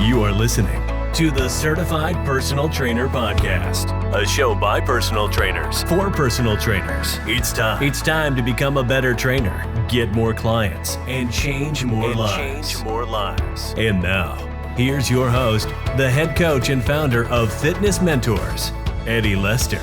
You are listening to the Certified Personal Trainer Podcast, a show by personal trainers for personal trainers. It's time to become a better trainer, get more clients, and change more lives. And now, here's your host, the head coach and founder of Fitness Mentors, Eddie Lester.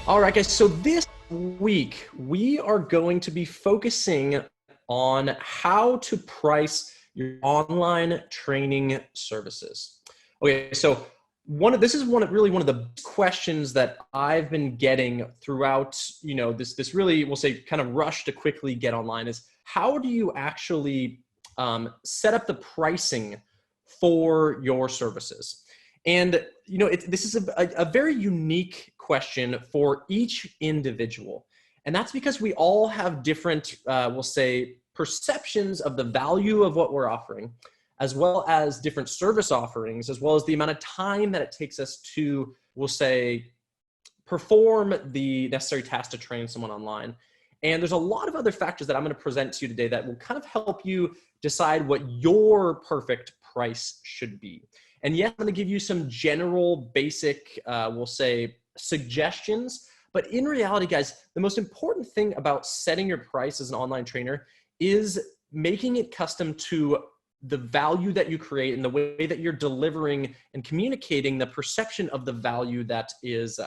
All right, guys. So this week, we are going to be focusing on how to price your online training services. Okay, so this is one of the questions that I've been getting throughout, this really, we'll say, kind of rush to quickly get online is how do you actually set up the pricing for your services? And, this is a very unique question for each individual. And that's because we all have different, we'll say, perceptions of the value of what we're offering, as well as different service offerings, as well as the amount of time that it takes us to, we'll say, perform the necessary task to train someone online. And there's a lot of other factors that I'm going to present to you today that will kind of help you decide what your perfect price should be. And yes, I'm going to give you some general basic, we'll say, suggestions. But in reality, guys, the most important thing about setting your price as an online trainer is making it custom to the value that you create and the way that you're delivering and communicating the perception of the value that is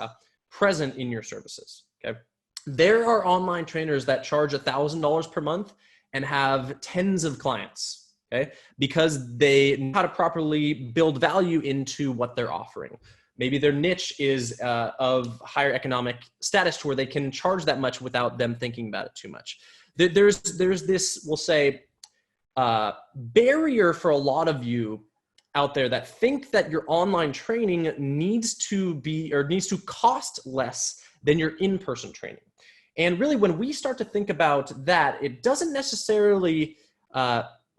present in your services. Okay, there are online trainers that charge $1,000 per month and have tens of clients. Okay, because they know how to properly build value into what they're offering. Maybe their niche is of higher economic status to where they can charge that much without them thinking about it too much. There's this, we'll say, barrier for a lot of you out there that think that your online training needs to cost less than your in-person training. And really, when we start to think about that, it doesn't necessarily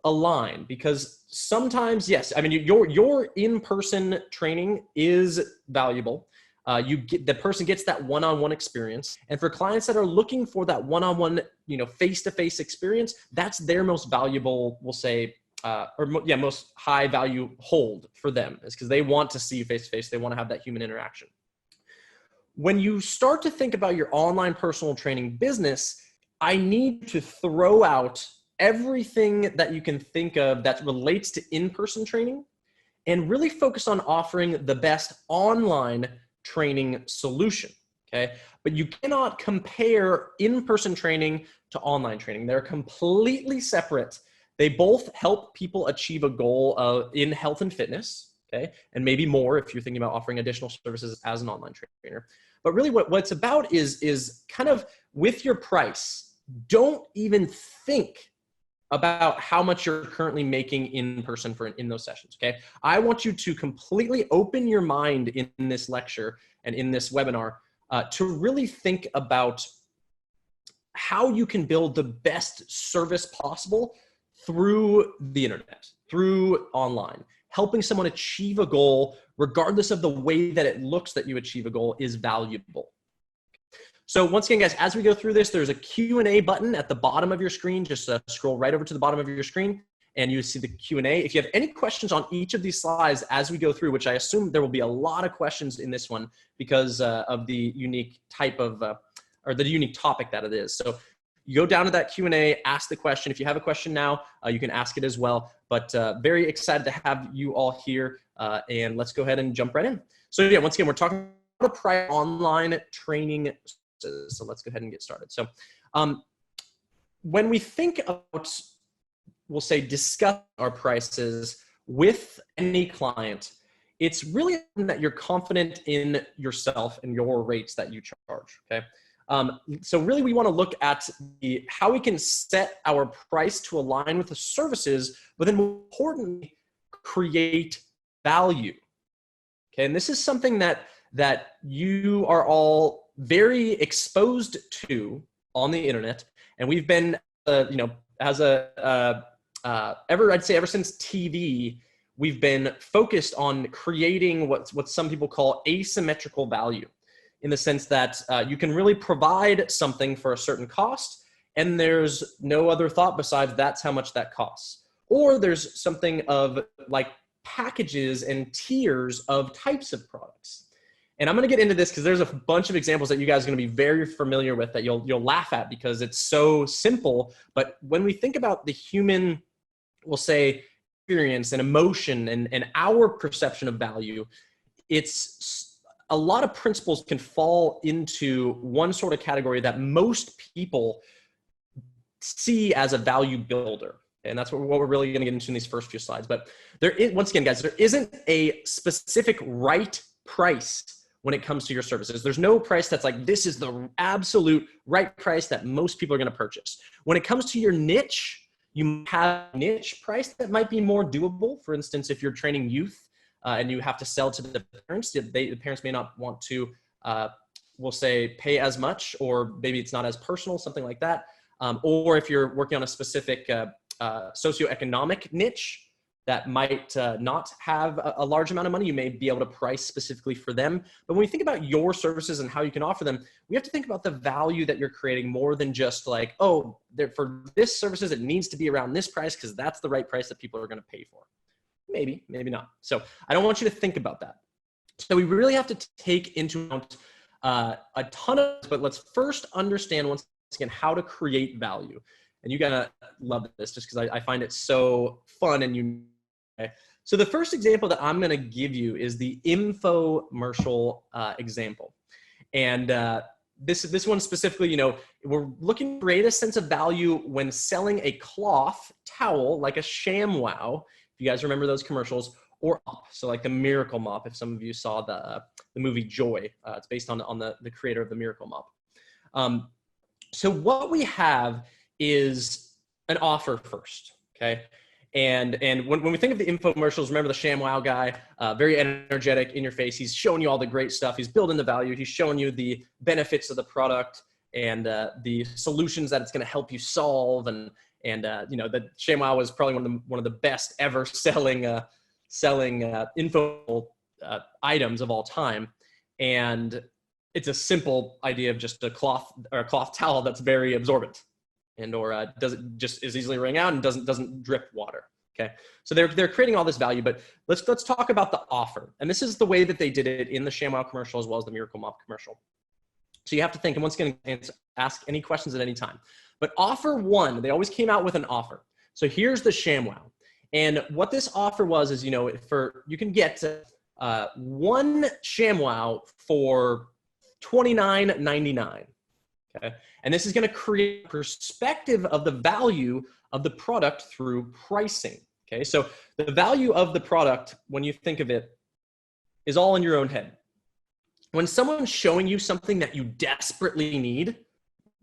align, because sometimes, yes, I mean, your in-person training is valuable. The person gets that one-on-one experience. And for clients that are looking for that one-on-one, face-to-face experience, that's their most valuable, we'll say, most high value hold for them, is because they want to see you face-to-face. They want to have that human interaction. When you start to think about your online personal training business, I need to throw out everything that you can think of that relates to in-person training and really focus on offering the best online training solution, okay? But you cannot compare in-person training to online training. They're completely separate. They both help people achieve a goal in health and fitness, okay? And maybe more if you're thinking about offering additional services as an online trainer. But really what it's about is kind of with your price, don't even think about how much you're currently making in person in those sessions, okay? I want you to completely open your mind in this lecture and in this webinar to really think about how you can build the best service possible through the internet, through online. Helping someone achieve a goal, regardless of the way that it looks that you achieve a goal, is valuable. So once again, guys, as we go through this, there's a Q&A button at the bottom of your screen. Just scroll right over to the bottom of your screen and you see the Q&A. If you have any questions on each of these slides as we go through, which I assume there will be a lot of questions in this one because of the unique type of, or the unique topic that it is. So you go down to that Q&A, ask the question. If you have a question now, you can ask it as well. But very excited to have you all here and let's go ahead and jump right in. So yeah, once again, we're talking about price online training. So let's go ahead and get started. So when we think about, we'll say, discuss our prices with any client, it's really important that you're confident in yourself and your rates that you charge, okay? So really we want to look at how we can set our price to align with the services, but then more importantly, create value, okay? And this is something that you are all very exposed to on the internet, and we've been, ever since TV, we've been focused on creating what some people call asymmetrical value, in the sense that you can really provide something for a certain cost, and there's no other thought besides that's how much that costs. Or there's something of like packages and tiers of types of products. And I'm going to get into this because there's a bunch of examples that you guys are going to be very familiar with that you'll laugh at because it's so simple. But when we think about the human, we'll say, experience and emotion and our perception of value, it's a lot of principles can fall into one sort of category that most people see as a value builder. And that's what we're really going to get into in these first few slides. But there is, once again, guys, there isn't a specific right price when it comes to your services. There's no price that's like, this is the absolute right price that most people are going to purchase. When it comes to your niche, you have a niche price that might be more doable. For instance, if you're training youth and you have to sell to the parents, the parents may not want to, we'll say, pay as much, or maybe it's not as personal, something like that. Or if you're working on a specific socioeconomic niche that might not have a large amount of money, you may be able to price specifically for them. But when we think about your services and how you can offer them, we have to think about the value that you're creating more than just like, oh, for this services, it needs to be around this price because that's the right price that people are going to pay for. Maybe, maybe not. So I don't want you to think about that. So we really have to take into account a ton of, but let's first understand once again how to create value. And you're gonna love this just because I find it so fun and unique. Okay? So the first example that I'm gonna give you is the infomercial example. And this one specifically, you know, we're looking to create a sense of value when selling a cloth towel, like a ShamWow, if you guys remember those commercials, or mop, so like the Miracle Mop, if some of you saw the movie Joy. It's based on the creator of the Miracle Mop. So what we have is an offer first, okay? And when we think of the infomercials, remember the ShamWow guy, very energetic, in your face. He's showing you all the great stuff. He's building the value. He's showing you the benefits of the product and the solutions that it's going to help you solve. And you know, the ShamWow was probably one of the best ever selling info items of all time. And it's a simple idea of just a cloth towel that's very absorbent, and or doesn't just is easily wring out and doesn't drip water. Okay, so they're creating all this value. But let's talk about the offer. And this is the way that they did it in the ShamWow commercial as well as the Miracle Mop commercial. So you have to think, and once again, ask any questions at any time. But offer one, they always came out with an offer. So here's the ShamWow, and what this offer was is, you know, you can get one ShamWow for $29.99. Okay, and this is going to create perspective of the value of the product through pricing. Okay, so the value of the product, when you think of it, is all in your own head. When someone's showing you something that you desperately need,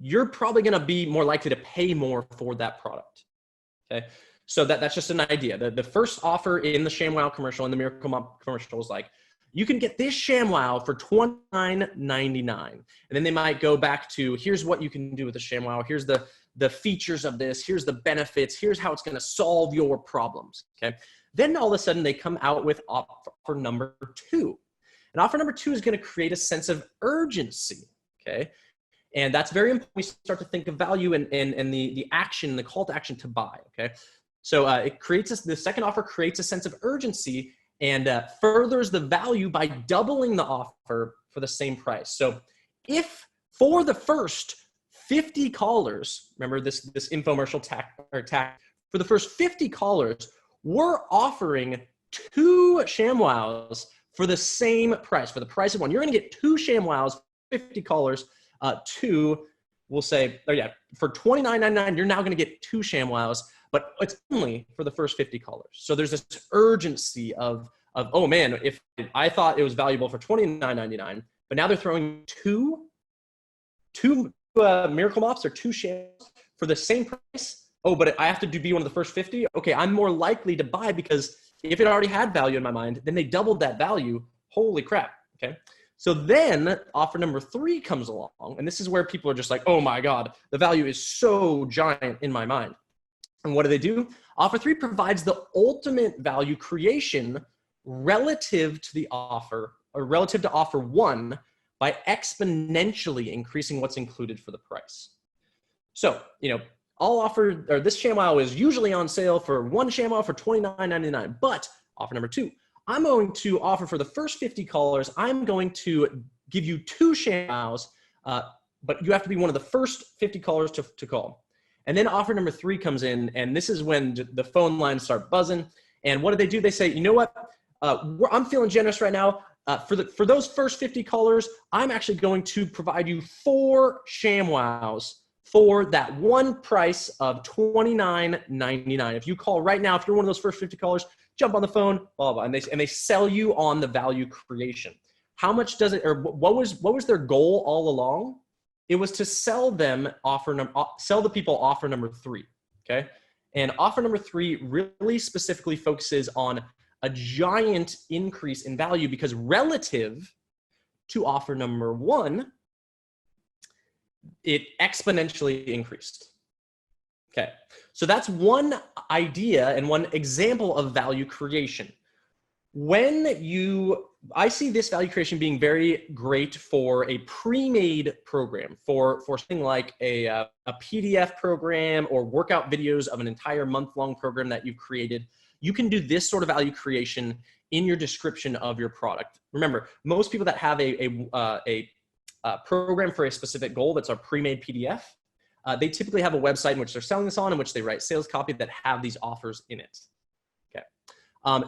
you're probably going to be more likely to pay more for that product. Okay, so that's just an idea. The first offer in the ShamWow commercial and the Miracle Mop commercial was like, you can get this ShamWow for $29.99. And then they might go back to, here's what you can do with the ShamWow. Here's the features of this. Here's the benefits. Here's how it's going to solve your problems. Okay. Then all of a sudden they come out with offer number two. And offer number two is going to create a sense of urgency. Okay. And that's very important. We start to think of value and the action, the call to action to buy. Okay. So it creates the second offer creates a sense of urgency and furthers the value by doubling the offer for the same price. So if for the first 50 callers, remember this infomercial tack, for the first 50 callers, we're offering 2 ShamWows for the same price, for the price of one. You're going to get 2 ShamWows, 50 callers, we'll say, for $29.99, you're now going to get 2 ShamWows, but it's only for the first 50 callers. So there's this urgency of oh man, if I thought it was valuable for $29.99, but now they're throwing two Miracle Mops or 2 ShamWows for the same price. Oh, but I have to be one of the first 50. Okay, I'm more likely to buy because if it already had value in my mind, then they doubled that value. Holy crap. Okay. So then offer number 3 comes along, and this is where people are just like, oh my God, the value is so giant in my mind. And what do? Offer 3 provides the ultimate value creation relative to the offer, or relative to offer 1, by exponentially increasing what's included for the price. So, you know, this ShamWow is usually on sale for 1 ShamWow for $29.99, but Offer number 2, I'm going to offer for the first 50 callers, I'm going to give you 2 ShamWows, but you have to be one of the first 50 callers to call. And then offer number 3 comes in, and this is when the phone lines start buzzing. And what do? They say, you know what? I'm feeling generous right now. For those first 50 callers, I'm actually going to provide you 4 ShamWows for that one price of $29.99. If you call right now, if you're one of those first 50 callers, jump on the phone, blah, blah, blah, and they sell you on the value creation. How much does it, or what was their goal all along? It was to sell them sell the people offer number 3, okay? And offer number 3 really specifically focuses on a giant increase in value because relative to offer number 1, it exponentially increased. Okay, so that's one idea and one example of value creation. I see this value creation being very great for a pre-made program, for something like a PDF program or workout videos of an entire month-long program that you've created. You can do this sort of value creation in your description of your product. Remember, most people that have a program for a specific goal that's a pre-made PDF, they typically have a website in which they're selling this on, in which they write sales copy that have these offers in it. Okay.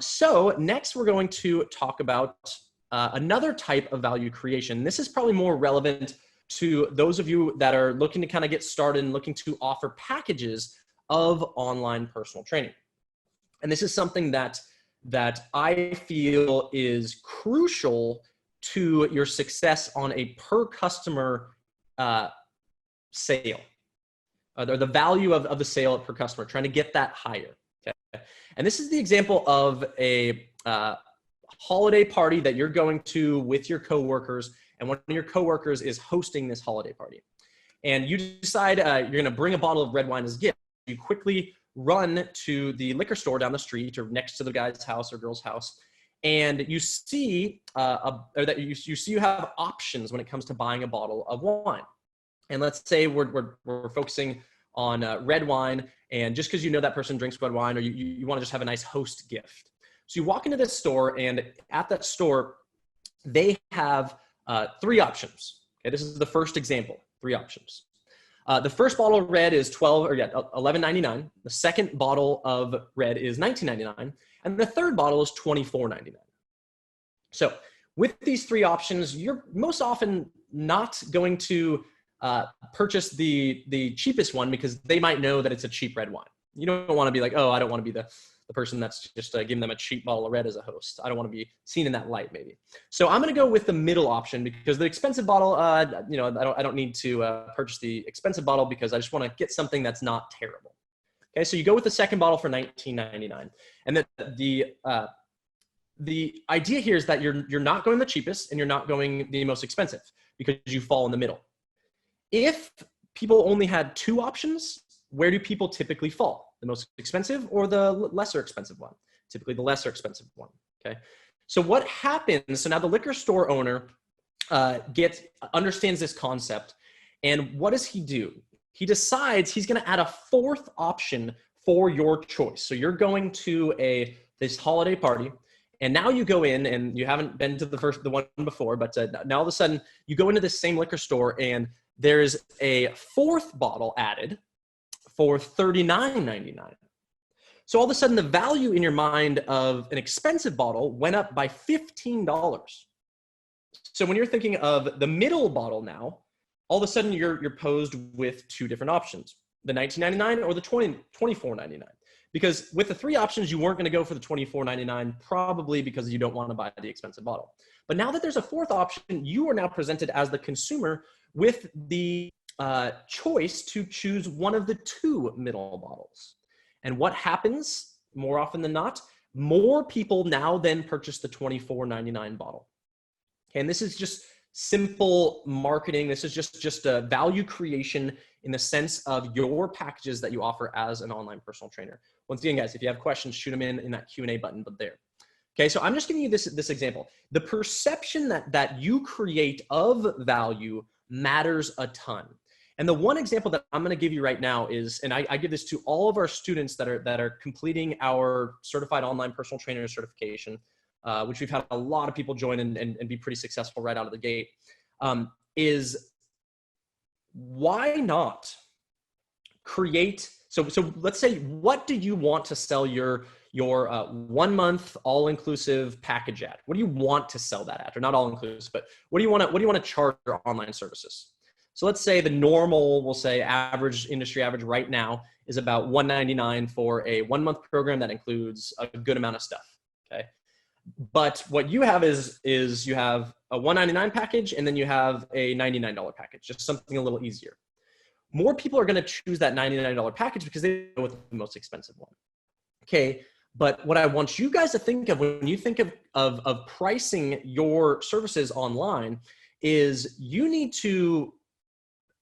So next we're going to talk about another type of value creation. This is probably more relevant to those of you that are looking to kind of get started and looking to offer packages of online personal training. And this is something that I feel is crucial to your success on a per customer sale, or the value of the sale per customer, trying to get that higher. Okay? And this is the example of a holiday party that you're going to with your coworkers, and one of your coworkers is hosting this holiday party. And you decide you're going to bring a bottle of red wine as a gift. You quickly run to the liquor store down the street or next to the guy's house or girl's house, and you see you have options when it comes to buying a bottle of wine. And let's say we're focusing on red wine, and just because you know that person drinks red wine, or you want to just have a nice host gift. So you walk into this store, and at that store, they have 3 options. Okay, this is the first example, 3 options. The first bottle of red is $11.99. The second bottle of red is $19.99. And the third bottle is $24.99. So with these 3 options, you're most often not going to purchase the cheapest one because they might know that it's a cheap red wine. You don't want to be like, oh, I don't want to be the person that's just giving them a cheap bottle of red as a host. I don't want to be seen in that light, maybe. So I'm going to go with the middle option because the expensive bottle, I don't need to purchase the expensive bottle because I just want to get something that's not terrible. Okay, so you go with the second bottle for $19.99, and the idea here is that you're not going the cheapest and you're not going the most expensive because you fall in the middle. If people only had 2 options, where do people typically fall? The most expensive or the lesser expensive one? Typically the lesser expensive one, okay? So what happens, so now the liquor store owner understands this concept, and what does he do? He decides he's gonna add a 4th option for your choice. So you're going to this holiday party, and now you go in, and you haven't been to the one before, but now all of a sudden you go into this same liquor store, and there's a 4th bottle added for $39.99. So all of a sudden the value in your mind of an expensive bottle went up by $15. So when you're thinking of the middle bottle now, all of a sudden you're posed with 2 different options, the $19.99 or the $24.99. Because with the 3 options, you weren't going to go for the $24.99, probably because you don't want to buy the expensive bottle. But now that there's a 4th option, you are now presented as the consumer with the choice to choose one of the 2 middle bottles. And what happens more often than not? More people now then purchase the $24.99 bottle. Okay, and this is just simple marketing. This is just a value creation in the sense of your packages that you offer as an online personal trainer. Once again, guys, if you have questions, shoot them in that Q&A button, but there. Okay, so I'm just giving you this example. The perception that you create of value matters a ton. And the one example that I'm going to give you right now is, and I give this to all of our students that are completing our certified online personal trainer certification, which we've had a lot of people join and be pretty successful right out of the gate, is why not create, so let's say, what do you want to sell your 1 month all-inclusive package at? What do you want to sell that at? Or not all-inclusive, but what do you want to charge your online services? So let's say the normal, we'll say average, industry average right now is about $199 for a 1 month program that includes a good amount of stuff, okay? But what you have is you have a $199 package, and then you have a $99 package, just something a little easier. More people are going to choose that $99 package because they know it's the most expensive one. Okay, but what I want you guys to think of when you think of pricing your services online is you need to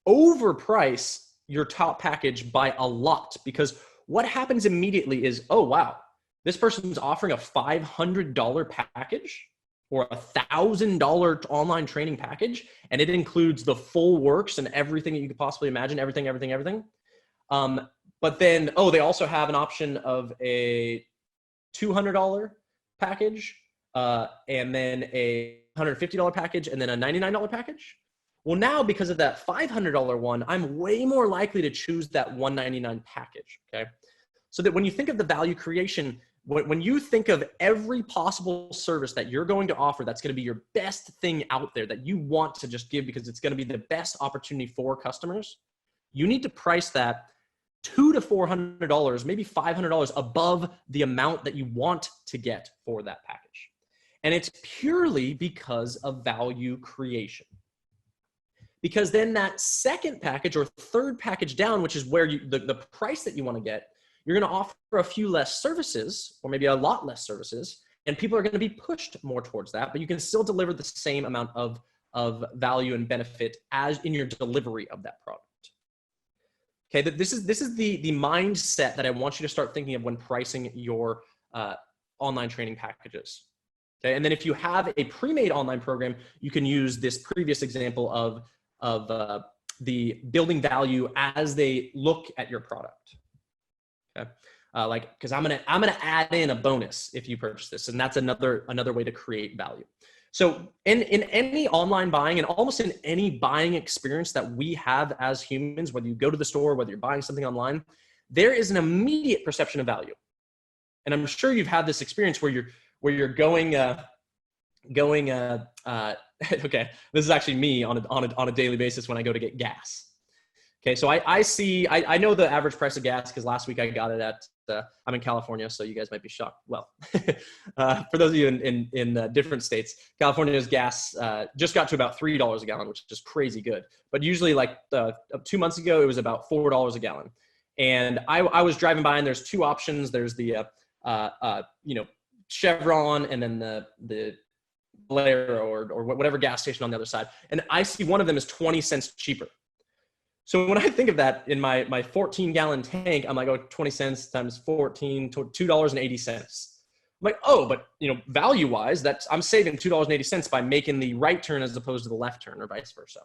overprice your top package by a lot, because what happens immediately is, oh, wow, this person's offering a $500 package or a $1,000 online training package, and it includes the full works and everything that you could possibly imagine, everything. But then, oh, they also have an option of a $200 package, and then a $150 package, and then a $99 package. Well, now because of that $500 one, I'm way more likely to choose that $199 package, okay? So that when you think of the value creation, when you think of every possible service that you're going to offer that's going to be your best thing out there that you want to just give because it's going to be the best opportunity for customers, you need to price that $200 to $400, maybe $500 above the amount that you want to get for that package. And it's purely because of value creation. Because then that second package or third package down, which is where the price that you want to get, you're going to offer a few less services, or maybe a lot less services, and people are going to be pushed more towards that, but you can still deliver the same amount of value and benefit as in your delivery of that product. Okay, this is the mindset that I want you to start thinking of when pricing your online training packages. Okay, and then if you have a pre-made online program, you can use this previous example of the building value as they look at your product. Okay, because I'm gonna add in a bonus if you purchase this, and that's another way to create value. So in any online buying, and almost in any buying experience that we have as humans, whether you go to the store, whether you're buying something online, there is an immediate perception of value. And I'm sure you've had this experience where you're going. Okay, this is actually me on a daily basis when I go to get gas. Okay, so I know the average price of gas because last week I got it at, I'm in California, so you guys might be shocked. Well, for those of you in different states, California's gas just got to about $3 a gallon, which is just crazy good. But usually, like 2 months ago, it was about $4 a gallon. And I was driving by, and there's two options. There's the Chevron, and then the Valero or whatever gas station on the other side. And I see one of them is 20 cents cheaper. So when I think of that in my 14-gallon tank, I'm like, oh, 20 cents times 14, $2.80. I'm like, oh, but value-wise, I'm saving $2.80 by making the right turn as opposed to the left turn, or vice versa.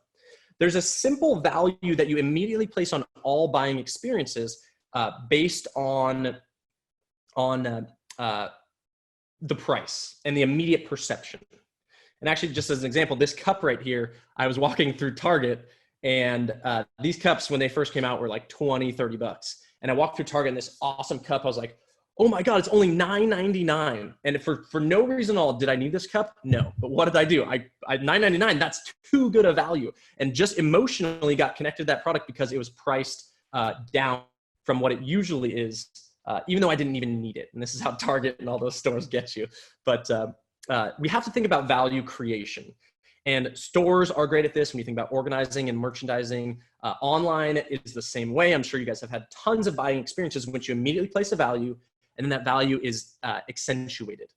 There's a simple value that you immediately place on all buying experiences based on the price and the immediate perception. And actually, just as an example, this cup right here, I was walking through Target, and these cups, when they first came out, were like $20-$30. And I walked through Target, and this awesome cup, I was like, oh my God, it's only $9.99. And for no reason at all, did I need this cup? No. But what did I do? I $9.99, that's too good a value. And just emotionally got connected to that product because it was priced down from what it usually is, even though I didn't even need it. And this is how Target and all those stores get you. But we have to think about value creation. And stores are great at this when you think about organizing and merchandising. Online is the same way. I'm sure you guys have had tons of buying experiences in which you immediately place a value, and then that value is accentuated.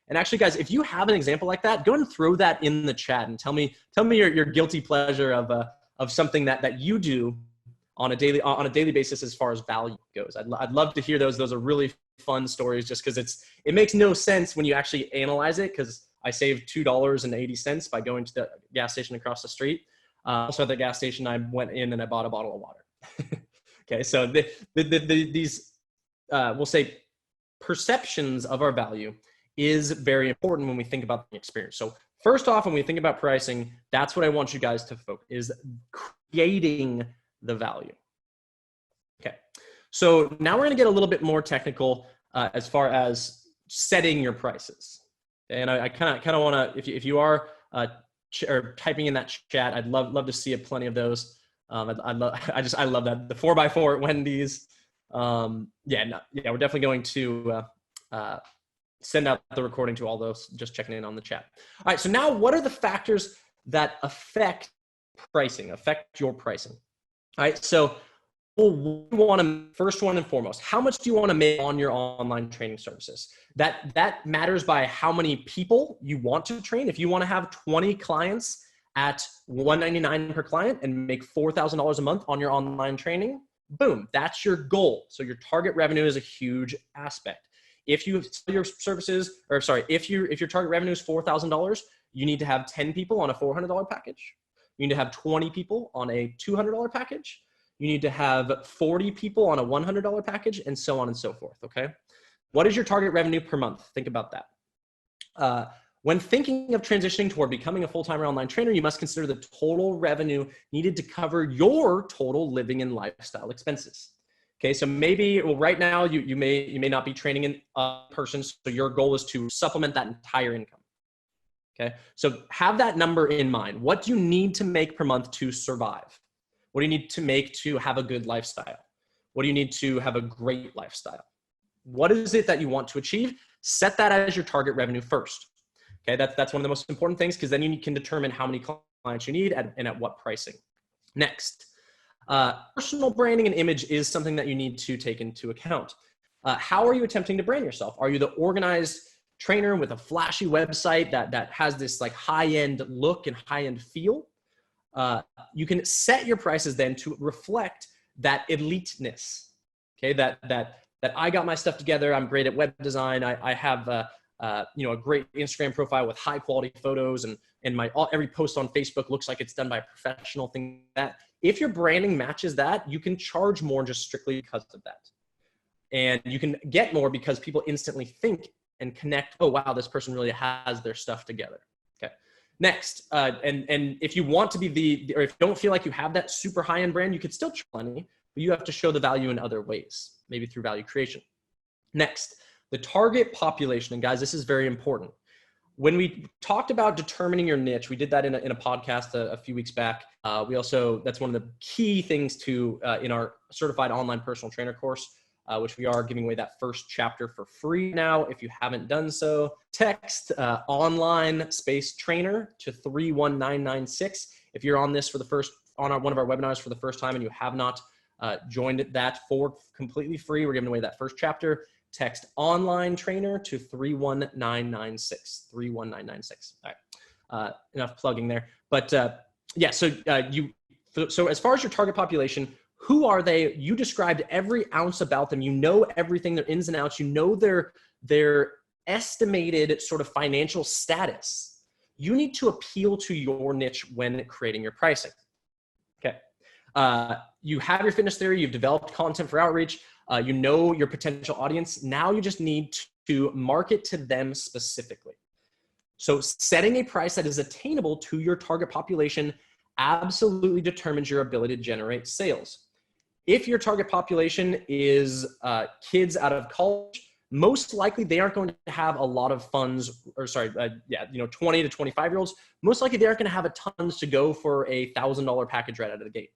And actually, guys, if you have an example like that, go and throw that in the chat and tell me your guilty pleasure of something that you do on a daily basis as far as value goes. I'd love to hear those. Those are really fun stories, just because it makes no sense when you actually analyze it, because I saved $2.80 by going to the gas station across the street. Also at the gas station, I went in and I bought a bottle of water. Okay, so these, we'll say, perceptions of our value is very important when we think about the experience. So first off, when we think about pricing, that's what I want you guys to focus is creating the value. Okay, so now we're going to get a little bit more technical as far as setting your prices. And I kind of want to, if you are or typing in that chat, I'd love to see plenty of those. I love that the 4x4 at Wendy's. We're definitely going to send out the recording to all those just checking in on the chat. All right, so now what are the factors that affect your pricing? All right, so we want to, first one and foremost, how much do you want to make on your online training services? That matters by how many people you want to train. If you want to have 20 clients at $199 per client and make $4,000 a month on your online training, boom, that's your goal. So your target revenue is a huge aspect. If you sell your services, if your target revenue is $4,000, you need to have 10 people on a $400 package. You need to have 20 people on a $200 package. You need to have 40 people on a $100 package, and so on and so forth, okay? What is your target revenue per month? Think about that. When thinking of transitioning toward becoming a full-time online trainer, you must consider the total revenue needed to cover your total living and lifestyle expenses. Okay, so maybe, right now you may not be training in person, so your goal is to supplement that entire income. Okay, so have that number in mind. What do you need to make per month to survive? What do you need to make to have a good lifestyle? What do you need to have a great lifestyle? What is it that you want to achieve? Set that as your target revenue first. Okay, that's one of the most important things, because then you can determine how many clients you need and at what pricing. Next, personal branding and image is something that you need to take into account. How are you attempting to brand yourself? Are you the organized trainer with a flashy website that has this like high-end look and high-end feel? You can set your prices then to reflect that eliteness. Okay, that I got my stuff together. I'm great at web design. I have a great Instagram profile with high quality photos, and every post on Facebook looks like it's done by a professional thing. That if your branding matches that, you can charge more just strictly because of that, and you can get more because people instantly think and connect. Oh wow, this person really has their stuff together. Okay. Next, and if you want to be or if you don't feel like you have that super high end brand, you could still charge money, but you have to show the value in other ways, maybe through value creation. Next, the target population. And guys, this is very important. When we talked about determining your niche, we did that in a podcast a few weeks back. That's one of the key things in our certified online personal trainer course, which we are giving away that first chapter for free now. If you haven't done so, text online space trainer to 31996. If you're on this one of our webinars for the first time and you have not joined that for completely free, we're giving away that first chapter. Text online trainer to 31996. 31996. All right. Enough plugging there. But so as far as your target population, who are they? You described every ounce about them. You know everything, their ins and outs. You know their estimated sort of financial status. You need to appeal to your niche when creating your pricing. Okay. You have your fitness theory. You've developed content for outreach. You know your potential audience. Now you just need to market to them specifically. So setting a price that is attainable to your target population absolutely determines your ability to generate sales. If your target population is kids out of college, most likely they aren't going to have a lot of funds, 20 to 25-year-olds, most likely they aren't going to have a tons to go for a $1,000 package right out of the gate.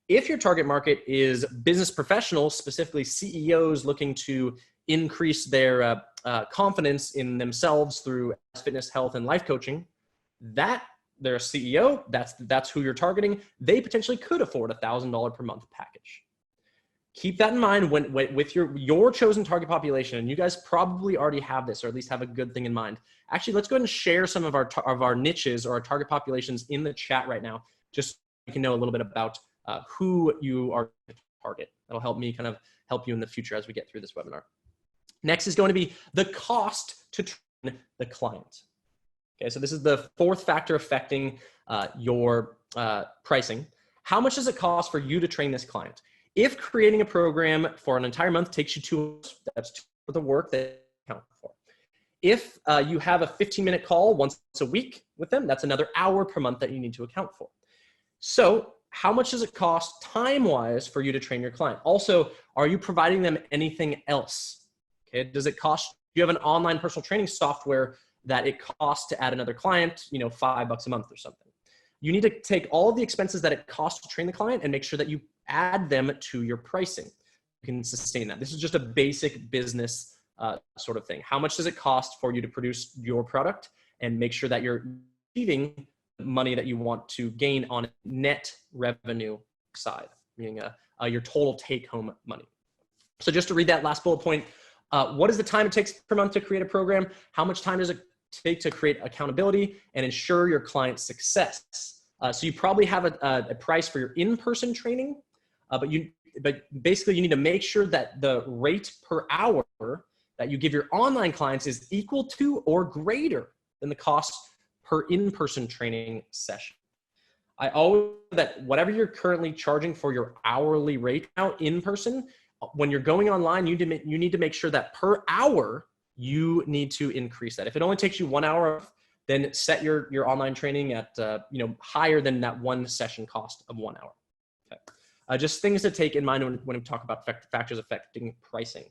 If your target market is business professionals, specifically CEOs looking to increase their confidence in themselves through fitness, health, and life coaching, they're a CEO, that's who you're targeting. They potentially could afford a $1,000 per month package. Keep that in mind with your chosen target population, and you guys probably already have this, or at least have a good thing in mind. Actually, let's go ahead and share some of our niches or our target populations in the chat right now, just so you can know a little bit about who you are to target. That'll help me kind of help you in the future as we get through this webinar. Next is going to be the cost to train the client. Okay, so this is the fourth factor affecting your pricing, how much does it cost for you to train this client? If creating a program for an entire month takes you 2 hours, that's 2 hours of work that you account for. If you have a 15-minute call once a week with them, that's another hour per month that you need to account for. So how much does it cost time-wise for you to train your client? Also, are you providing them anything else? Okay, does it cost, do you have an online personal training software that it costs to add another client, $5 a month or something? You need to take all of the expenses that it costs to train the client and make sure that you add them to your pricing. You can sustain that. This is just a basic business sort of thing. How much does it cost for you to produce your product, and make sure that you're achieving money that you want to gain on net revenue side, meaning your total take-home money. So just to read that last bullet point, what is the time it takes per month to create a program? How much time does it take to create accountability and ensure your client's success? So you probably have a price for your in-person training, but basically you need to make sure that the rate per hour that you give your online clients is equal to or greater than the cost per in-person training session. I always say that whatever you're currently charging for your hourly rate now in person, when you're going online, you need to make sure that per hour you need to increase that. If it only takes you 1 hour, then set your online training at higher than that one session cost of 1 hour. Okay. Just things to take in mind when we talk about factors affecting pricing.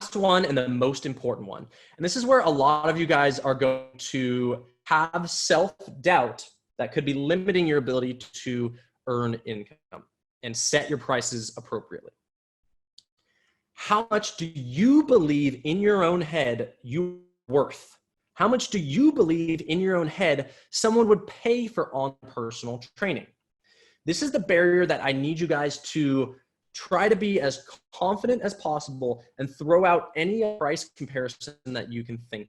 Last one, and the most important one, and this is where a lot of you guys are going to have self-doubt that could be limiting your ability to earn income and set your prices appropriately. How much do you believe in your own head you're worth? How much do you believe in your own head someone would pay for on-personal training? This is the barrier that I need you guys to try to be as confident as possible and throw out any price comparison that you can think.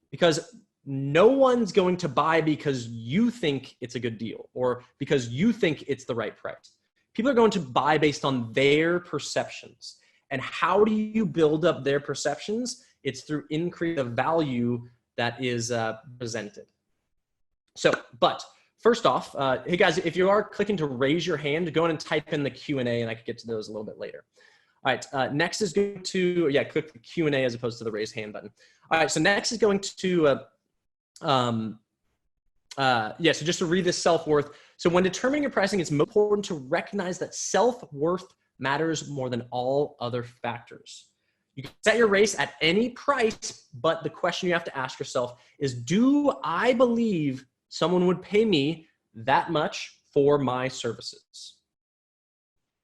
Because no one's going to buy because you think it's a good deal or because you think it's the right price. People are going to buy based on their perceptions. And how do you build up their perceptions? It's through increase of value that is presented. So, but first off, hey guys, if you are clicking to raise your hand, go ahead and type in the Q&A and I could get to those a little bit later. All right, next is going to, click the Q&A as opposed to the raise hand button. All right, so next is going to, so just to read this self-worth. So when determining your pricing, it's most important to recognize that self-worth matters more than all other factors. You can set your race at any price, but the question you have to ask yourself is, do I believe someone would pay me that much for my services?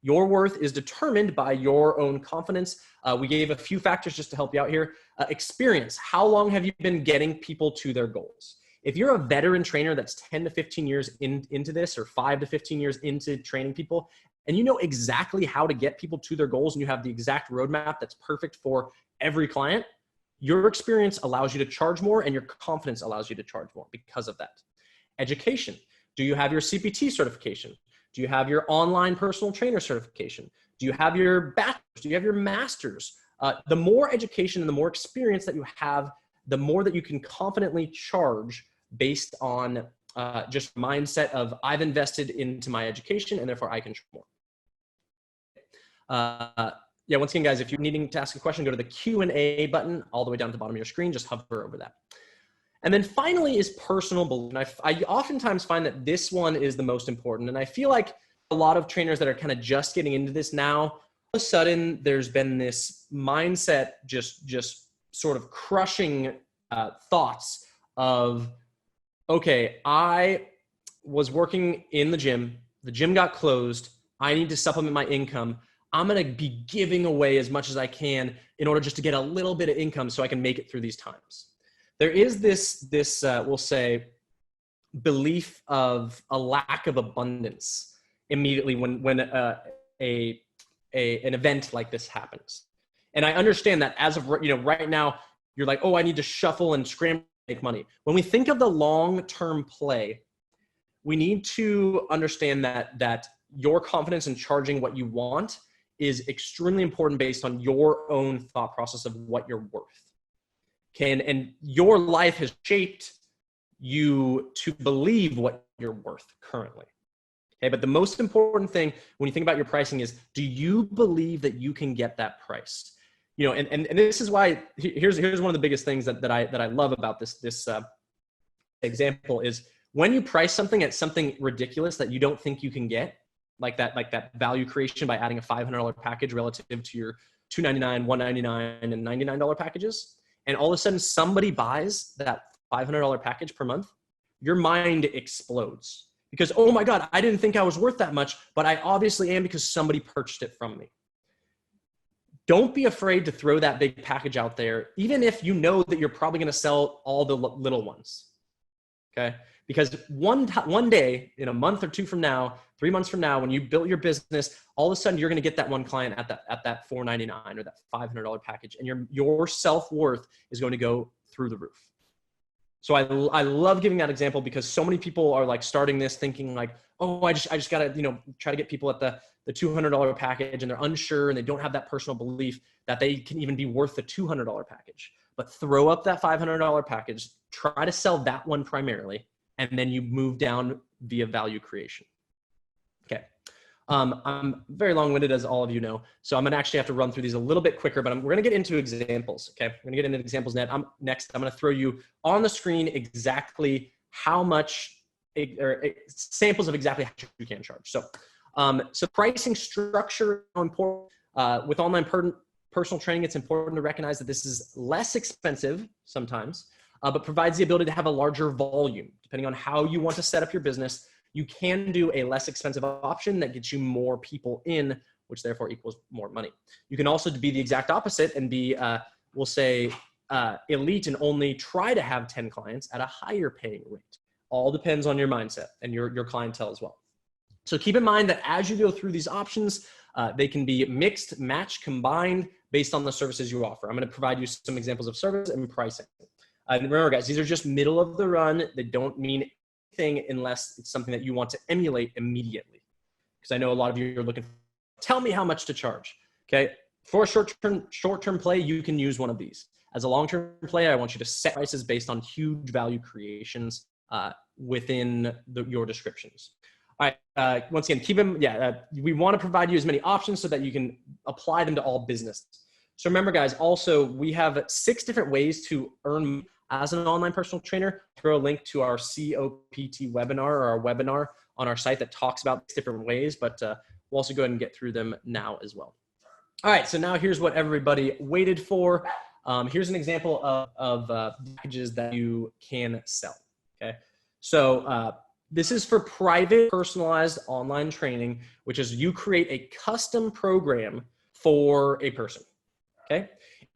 Your worth is determined by your own confidence. We gave a few factors just to help you out here. Experience. How long have you been getting people to their goals? If you're a veteran trainer that's 10 to 15 years into this, or 5 to 15 years into training people, and you know exactly how to get people to their goals and you have the exact roadmap that's perfect for every client, your experience allows you to charge more and your confidence allows you to charge more because of that. Education. Do you have your CPT certification? Do you have your online personal trainer certification? Do you have your bachelor's? Do you have your master's? The more education and the more experience that you have, the more that you can confidently charge based on just mindset of I've invested into my education and therefore I can charge more. Once again, guys, if you're needing to ask a question, go to the Q&A button all the way down at the bottom of your screen. Just hover over that. And then finally is personal belief. And I oftentimes find that this one is the most important. And I feel like a lot of trainers that are kind of just getting into this now, all of a sudden there's been this mindset just sort of crushing thoughts of, okay, I was working in the gym got closed, I need to supplement my income. I'm going to be giving away as much as I can in order just to get a little bit of income so I can make it through these times. There is this we'll say, belief of a lack of abundance immediately when an event like this happens. And I understand that as of right now, you're like, oh, I need to shuffle and scramble to make money. When we think of the long-term play, we need to understand that your confidence in charging what you want is extremely important based on your own thought process of what you're worth. Okay, and your life has shaped you to believe what you're worth currently. Okay, but the most important thing when you think about your pricing is, do you believe that you can get that price? You know, and this is why here's one of the biggest things that I love about this example is when you price something at something ridiculous that you don't think you can get, like that value creation by adding a $500 package relative to your $299, $199, and $99 packages, and all of a sudden somebody buys that $500 package per month, your mind explodes. Because, oh my God, I didn't think I was worth that much, but I obviously am because somebody purchased it from me. Don't be afraid to throw that big package out there, even if you know that you're probably going to sell all the little ones. Okay? Because one day, in a month or two from now, 3 months from now, when you build your business, all of a sudden you're going to get that one client at that $499 or that $500 package, and your self-worth is going to go through the roof. So I love giving that example because so many people are like starting this thinking like, oh, I just got to, try to get people at the $200 package, and they're unsure and they don't have that personal belief that they can even be worth the $200 package. But throw up that $500 package, try to sell that one primarily, and then you move down via value creation. Okay. I'm very long-winded, as all of you know, so I'm gonna actually have to run through these a little bit quicker, but we're gonna get into examples, okay? We're gonna get into examples next. I'm gonna throw you on the screen exactly how much, or samples of exactly how much you can charge. So pricing structure is important. With online personal training, it's important to recognize that this is less expensive sometimes, but provides the ability to have a larger volume. Depending on how you want to set up your business, you can do a less expensive option that gets you more people in, which therefore equals more money. You can also be the exact opposite and be, we'll say, elite and only try to have 10 clients at a higher paying rate. All depends on your mindset and your clientele as well. So keep in mind that as you go through these options, they can be mixed, match, combined based on the services you offer. I'm going to provide you some examples of service and pricing. And remember, guys, these are just middle of the run. They don't mean anything unless it's something that you want to emulate immediately. Because I know a lot of you are looking, tell me how much to charge. Okay, for a short-term play, you can use one of these. As a long-term play, I want you to set prices based on huge value creations within your descriptions. All right, once again, we want to provide you as many options so that you can apply them to all business. So remember, guys, also, we have 6 different ways to earn as an online personal trainer. Throw a link to our COPT webinar or our webinar on our site that talks about different ways, but we'll also go ahead and get through them now as well. All right, so now here's what everybody waited for. Here's an example of packages that you can sell, okay? So this is for private, personalized online training, which is you create a custom program for a person, okay?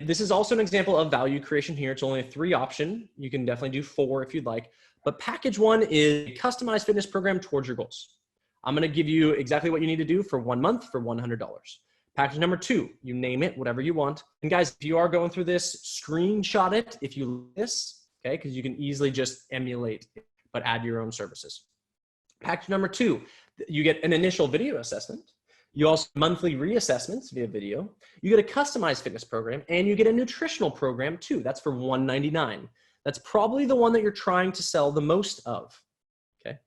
This is also an example of value creation here. It's only a 3 option. You can definitely do 4 if you'd like. But package 1 is a customized fitness program towards your goals. I'm going to give you exactly what you need to do for 1 month for $100. Package number 2, you name it, whatever you want. And guys, if you are going through this, screenshot it if you like this, okay? Because you can easily just emulate it, but add your own services. Package number 2, you get an initial video assessment. You also monthly reassessments via video. You get a customized fitness program, and you get a nutritional program too. That's for $199. That's probably the one that you're trying to sell the most of. Okay.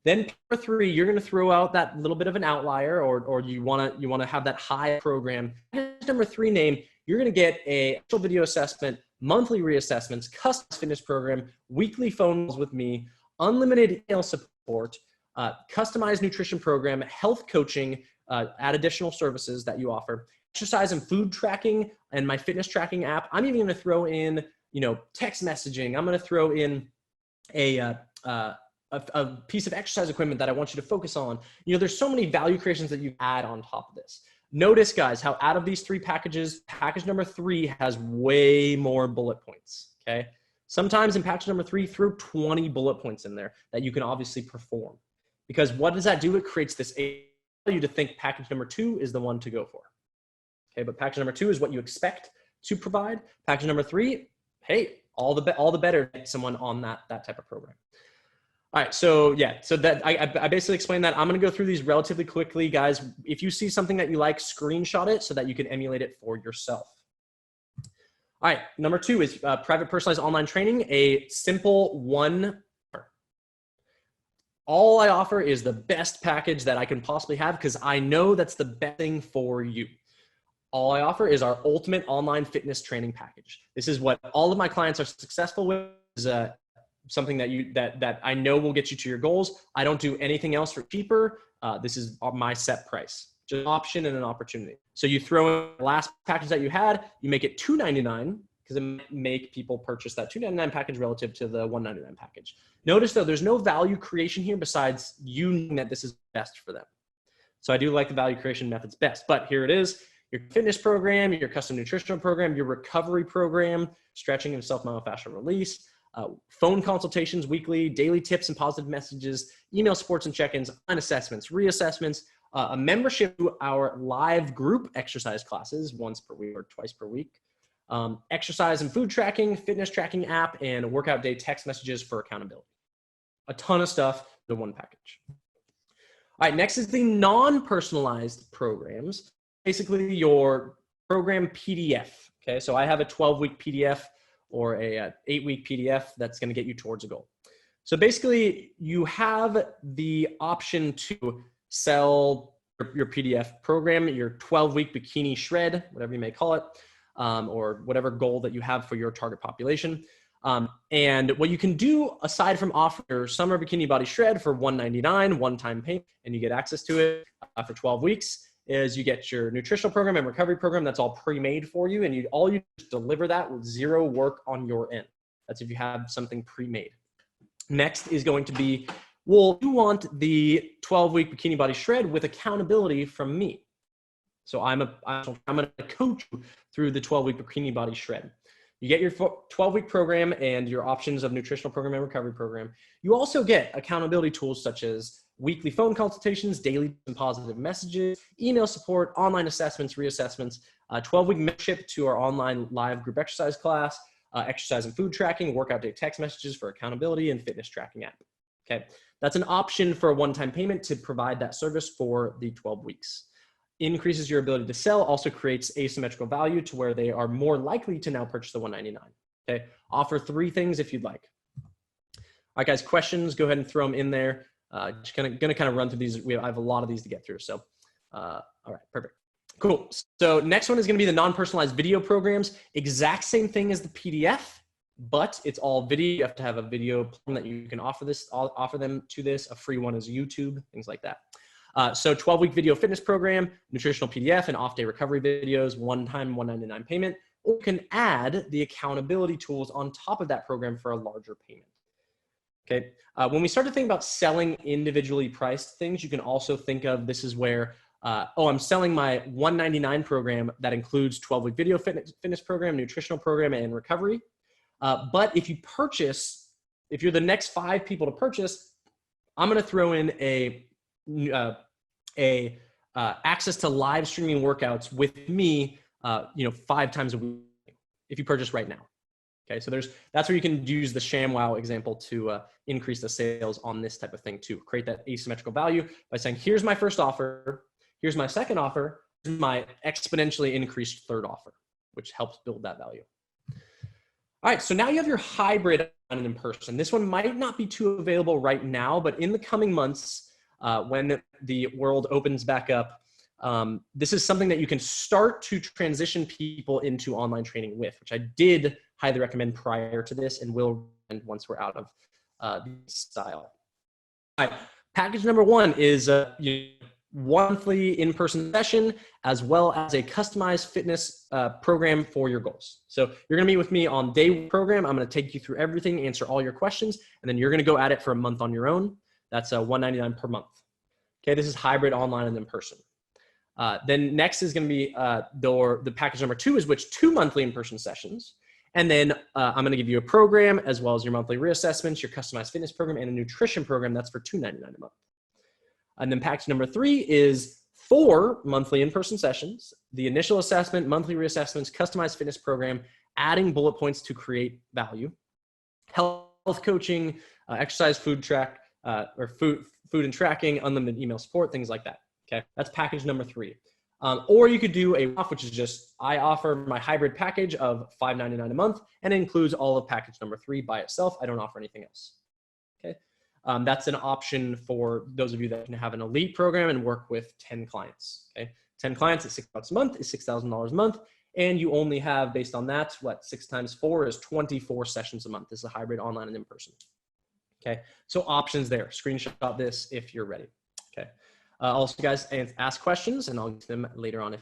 Then number 3, you're going to throw out that little bit of an outlier, or you want to have that high program. Number 3 name, you're going to get a video assessment, monthly reassessments, customized fitness program, weekly phone calls with me, unlimited email support, customized nutrition program, health coaching. Add additional services that you offer, exercise and food tracking, and my fitness tracking app. I'm even going to throw in, text messaging. I'm going to throw in a piece of exercise equipment that I want you to focus on. There's so many value creations that you add on top of this. Notice, guys, how out of these 3 packages, package number 3 has way more bullet points. Okay. Sometimes in package number 3, throw 20 bullet points in there that you can obviously perform. Because what does that do? It creates this you to think package number 2 is the one to go for. Okay, but package number 2 is what you expect to provide. Package number 3, hey, all the better to get someone on that type of program. All right, so yeah, so that I basically explained that. I'm going to go through these relatively quickly, guys. If you see something that you like, screenshot it so that you can emulate it for yourself. All right, number 2 is private personalized online training, a simple 1. All I offer is the best package that I can possibly have because I know that's the best thing for you. All I offer is our ultimate online fitness training package. This is what all of my clients are successful with. Is something that I know will get you to your goals. I don't do anything else for cheaper. This is my set price, just an option and an opportunity. So you throw in the last package that you had, you make it $299 because it might make people purchase that $299 package relative to the $199 package. Notice though, there's no value creation here besides you knowing that this is best for them. So I do like the value creation methods best, but here it is. Your fitness program, your custom nutritional program, your recovery program, stretching and self-myofascial release, phone consultations weekly, daily tips and positive messages, email supports and check-ins, assessments, reassessments, a membership to our live group exercise classes once per week or twice per week, exercise and food tracking, fitness tracking app, and workout day text messages for accountability. A ton of stuff, the one package. All right, next is the non-personalized programs. Basically your program PDF. Okay, so I have a 12-week PDF or a 8-week PDF that's going to get you towards a goal. So basically you have the option to sell your PDF program, your 12-week bikini shred, whatever you may call it, or whatever goal that you have for your target population. And what you can do aside from offer your summer bikini body shred for $199 one-time payment, and you get access to it for 12 weeks, is you get your nutritional program and recovery program that's all pre-made for you, and all you just deliver that with zero work on your end. That's if you have something pre-made. Next is going to be, well, you want the 12-week bikini body shred with accountability from me. So I'm going to coach you through the 12-week bikini body shred. You get your 12-week program and your options of nutritional program and recovery program. You also get accountability tools such as weekly phone consultations, daily and positive messages, email support, online assessments, reassessments, 12-week membership to our online live group exercise class, exercise and food tracking, workout day text messages for accountability, and fitness tracking app. Okay, that's an option for a one-time payment to provide that service for the 12 weeks. Increases your ability to sell, also creates asymmetrical value to where they are more likely to now purchase the $199. Okay, offer 3 things if you'd like. All right, guys, questions, go ahead and throw them in there. Just gonna kind of run through these. I have a lot of these to get through. So, all right, perfect. Cool. So next one is going to be the non-personalized video programs. Exact same thing as the PDF, but it's all video. You have to have a video plan that you can offer them to this. A free one is YouTube, things like that. So 12-week video fitness program, nutritional PDF, and off-day recovery videos, one-time $199 payment, or you can add the accountability tools on top of that program for a larger payment. Okay. When we start to think about selling individually priced things, you can also think of this is where, I'm selling my $199 program that includes 12-week video fitness program, nutritional program, and recovery. But if you're the next 5 people to purchase, I'm going to throw in access to live streaming workouts with me, 5 times a week if you purchase right now. Okay, so that's where you can use the ShamWow example to increase the sales on this type of thing too. Create that asymmetrical value by saying, here's my first offer, here's my second offer, here's my exponentially increased third offer, which helps build that value. All right, so now you have your hybrid and in person. This one might not be too available right now, but in the coming months, when the world opens back up, this is something that you can start to transition people into online training with, which I did highly recommend prior to this and will recommend once we're out of the style. All right, package number 1 is monthly in-person session as well as a customized fitness program for your goals. So you're going to meet with me on day 1 program. I'm going to take you through everything, answer all your questions, and then you're going to go at it for a month on your own. That's $199 per month. Okay, this is hybrid online and in person. Then next is going to be the package number 2 is 2 monthly in-person sessions. And then I'm going to give you a program as well as your monthly reassessments, your customized fitness program, and a nutrition program that's for $299 a month. And then package number 3 is 4 monthly in-person sessions, the initial assessment, monthly reassessments, customized fitness program, adding bullet points to create value, health coaching, exercise food track, or food and tracking, unlimited email support, things like that. Okay, that's package number 3. Or you could do a off, which is just, I offer my hybrid package of $599 a month, and it includes all of package number 3 by itself. I don't offer anything else. Okay. That's an option for those of you that can have an elite program and work with 10 clients. Okay, 10 clients at $6 a month is $6,000 a month. And you only have, based on that, 6 times 4 is 24 sessions a month. This is a hybrid online and in-person. Okay, so options there. Screenshot this if you're ready. Okay, also guys, ask questions and I'll get to them later on if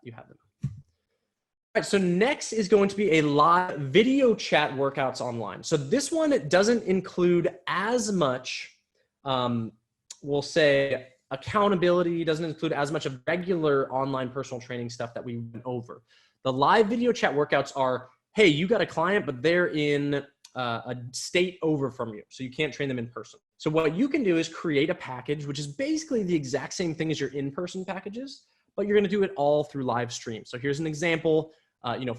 you have them. All right, so next is going to be a live video chat workouts online. So this one doesn't include as much, we'll say, accountability, doesn't include as much of regular online personal training stuff that we went over. The live video chat workouts are, hey, you got a client, but they're in a state over from you, so you can't train them in person. So what you can do is create a package, which is basically the exact same thing as your in-person packages, but you're gonna do it all through live stream. So here's an example.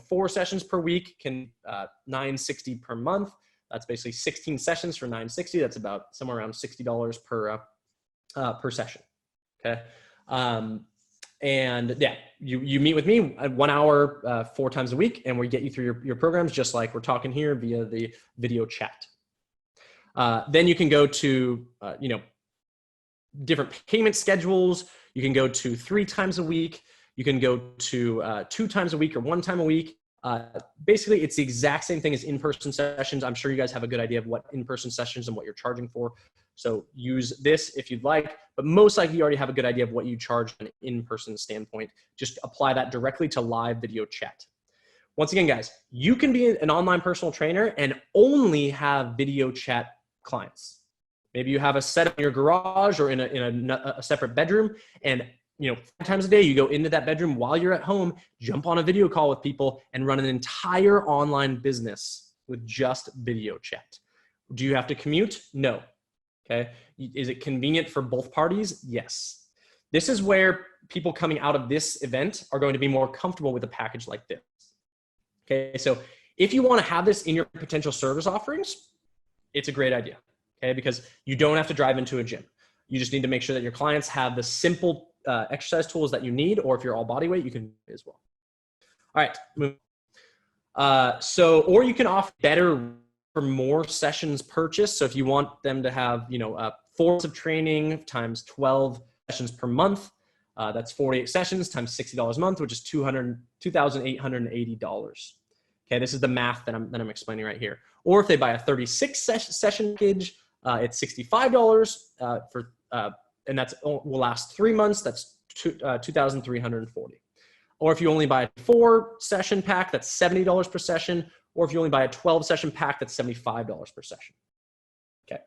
4 sessions per week can $960 per month. That's basically 16 sessions for $960. That's about somewhere around $60 per session. Okay. And yeah, you meet with me 1 hour, 4 times a week, and we get you through your programs, just like we're talking here via the video chat. Then you can go to, different payment schedules. You can go to 3 times a week. You can go to 2 times a week or 1 time a week. Basically, it's the exact same thing as in-person sessions. I'm sure you guys have a good idea of what in-person sessions and what you're charging for. So use this if you'd like, but most likely you already have a good idea of what you charge from an in-person standpoint. Just apply that directly to live video chat. Once again, guys, you can be an online personal trainer and only have video chat clients. Maybe you have a setup in your garage or in a separate bedroom, and 5 times a day, you go into that bedroom while you're at home, jump on a video call with people and run an entire online business with just video chat. Do you have to commute? No. Okay. Is it convenient for both parties? Yes. This is where people coming out of this event are going to be more comfortable with a package like this. Okay. So if you want to have this in your potential service offerings, it's a great idea. Okay. Because you don't have to drive into a gym. You just need to make sure that your clients have the simple exercise tools that you need, or if you're all body weight, you can as well. All right. Or you can offer better for more sessions purchased. So if you want them to have, 4 months of training times 12 sessions per month, that's 48 sessions times $60 a month, which is $2,880. Okay. This is the math that I'm explaining right here. Or if they buy a 36 session package, it's $65 and that will last 3 months. That's $2,340. Or if you only buy a 4 session pack, that's $70 per session. Or if you only buy a 12 session pack, that's $75 per session. Okay.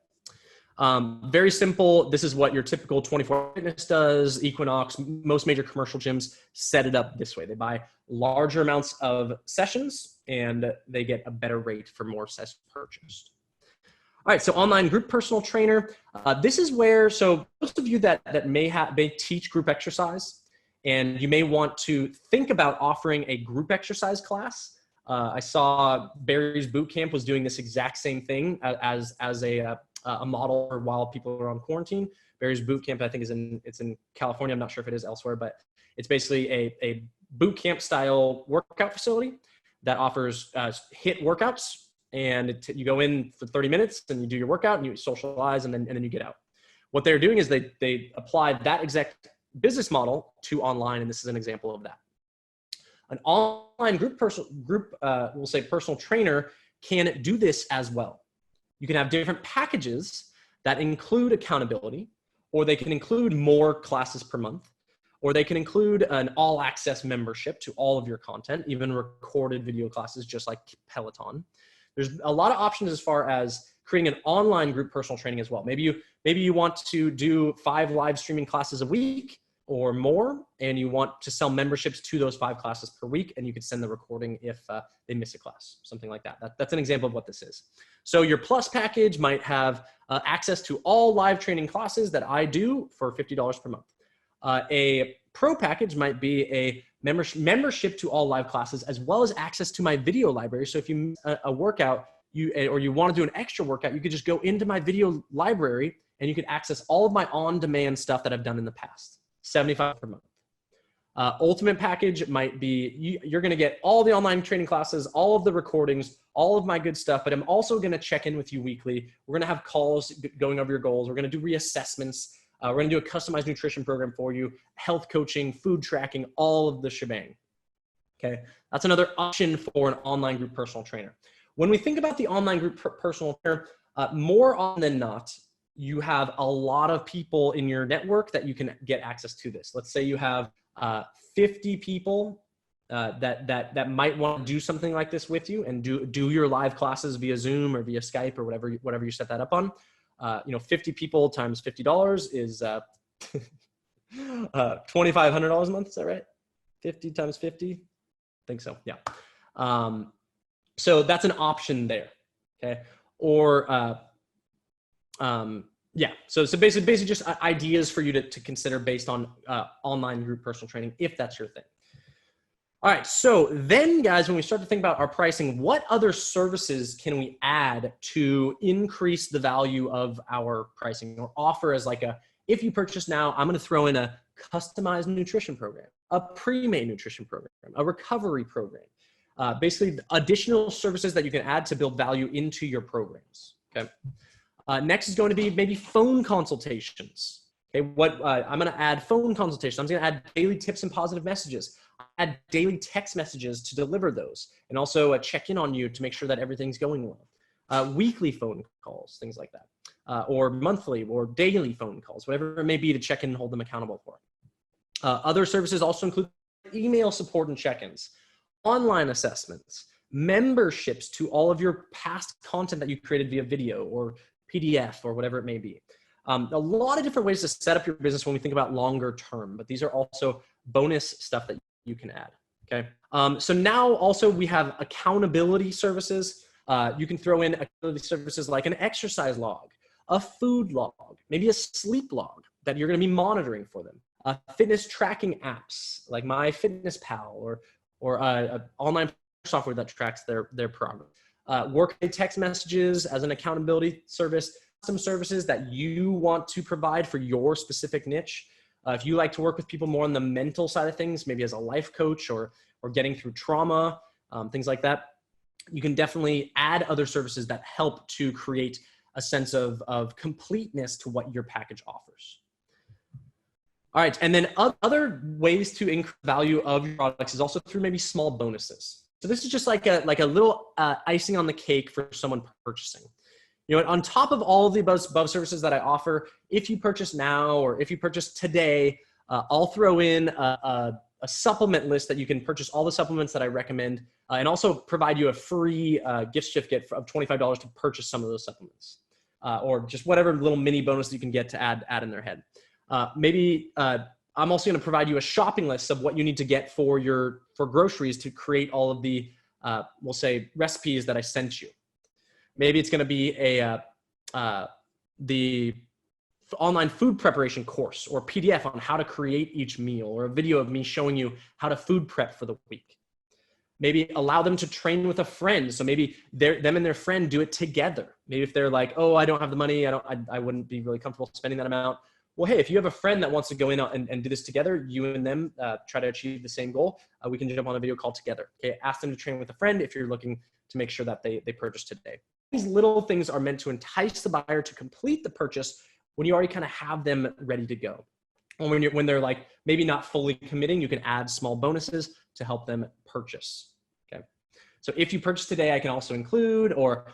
Very simple. This is what your typical 24 Fitness does. Equinox, most major commercial gyms set it up this way. They buy larger amounts of sessions and they get a better rate for more sessions purchased. All right, so online group personal trainer. This is where, so most of you that may teach group exercise, and you may want to think about offering a group exercise class. I saw Barry's Bootcamp was doing this exact same thing as a model for while people are on quarantine. Barry's Bootcamp, I think, it's in California. I'm not sure if it is elsewhere, but it's basically a bootcamp style workout facility that offers HIIT workouts. And you go in for 30 minutes and you do your workout and you socialize and then you get out. What they're doing is they applied that exact business model to online, and this is an example of that. An online we'll say personal trainer can do this as well. You can have different packages that include accountability, or they can include more classes per month, or they can include an all access membership to all of your content, even recorded video classes, just like Peloton. There's a lot of options as far as creating an online group personal training as well. Maybe you want to do 5 live streaming classes a week or more, and you want to sell memberships to those 5 classes per week, and you could send the recording if they miss a class, something like that. That's an example of what this is. So your plus package might have access to all live training classes that I do for $50 per month. A pro package might be a membership to all live classes, as well as access to my video library. So if you miss a workout, or you want to do an extra workout, you could just go into my video library and you can access all of my on-demand stuff that I've done in the past. $75 per month. Ultimate package might be, you're going to get all the online training classes, all of the recordings, all of my good stuff, but I'm also going to check in with you weekly. We're going to have calls going over your goals. We're going to do reassessments. We're going to do a customized nutrition program for you, health coaching, food tracking, all of the shebang. Okay. That's another option for an online group personal trainer. When we think about the online group personal trainer, more often than not, you have a lot of people in your network that you can get access to this. Let's say you have 50 people that might want to do something like this with you and do your live classes via Zoom or via Skype or whatever you set that up on. 50 people times $50 is $2,500 a month. Is that right? 50 times 50? I think so. Yeah. So that's an option there. Okay. Or yeah. So basically just ideas for you to consider based on online group personal training, if that's your thing. All right. So then, guys, when we start to think about our pricing, what other services can we add to increase the value of our pricing or offer as like if you purchase now, I'm going to throw in a customized nutrition program, a pre-made nutrition program, a recovery program, basically additional services that you can add to build value into your programs. Okay. Next is going to be maybe phone consultations. Okay. I'm going to add phone consultations. I'm going to add daily tips and positive messages, add daily text messages to deliver those, and also check in on you to make sure that everything's going well. Weekly phone calls, things like that, or monthly or daily phone calls, whatever it may be to check in and hold them accountable for. Other services also include email support and check-ins, online assessments, memberships to all of your past content that you created via video or PDF or whatever it may be. A lot of different ways to set up your business when we think about longer term, but these are also bonus stuff that you can add. Okay. So now also we have accountability services. You can throw in accountability services like an exercise log, a food log, maybe a sleep log that you're going to be monitoring for them. Fitness tracking apps like MyFitnessPal or online software that tracks their progress. Workday text messages as an accountability service, some services that you want to provide for your specific niche. If you like to work with people more on the mental side of things, maybe as a life coach or getting through trauma, things like that, you can definitely add other services that help to create a sense of completeness to what your package offers. All right, and then other ways to increase value of your products is also through maybe small bonuses. So this is just like a little icing on the cake for someone purchasing. On top of all of the above services that I offer, if you purchase now or if you purchase today, I'll throw in a supplement list that you can purchase all the supplements that I recommend, and also provide you a free gift certificate of $25 to purchase some of those supplements, or just whatever little mini bonus you can get to add in their head. Maybe I'm also going to provide you a shopping list of what you need to get for groceries to create all of the, we'll say, recipes that I sent you. Maybe it's going to be the online food preparation course or PDF on how to create each meal, or a video of me showing you how to food prep for the week. Maybe allow them to train with a friend. So maybe them and their friend do it together. Maybe if they're like, oh, I don't have the money, I wouldn't be really comfortable spending that amount. Well, hey, if you have a friend that wants to go in and do this together, you and them try to achieve the same goal, we can jump on a video call together. Okay, ask them to train with a friend if you're looking to make sure that they purchase today. These little things are meant to entice the buyer to complete the purchase when you already kind of have them ready to go. Or when they're like maybe not fully committing, you can add small bonuses to help them purchase. Okay, so if you purchase today, I can also include, or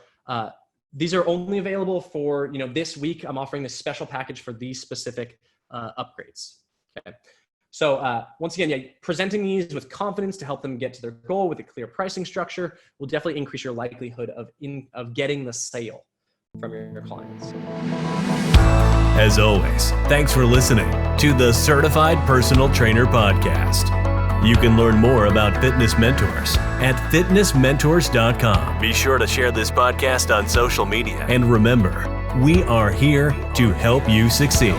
these are only available for this week. I'm offering this special package for these specific upgrades. Okay. So once again, presenting these with confidence to help them get to their goal with a clear pricing structure will definitely increase your likelihood of getting the sale from your clients. As always, thanks for listening to the Certified Personal Trainer Podcast. You can learn more about fitness mentors at fitnessmentors.com. Be sure to share this podcast on social media. And remember, we are here to help you succeed.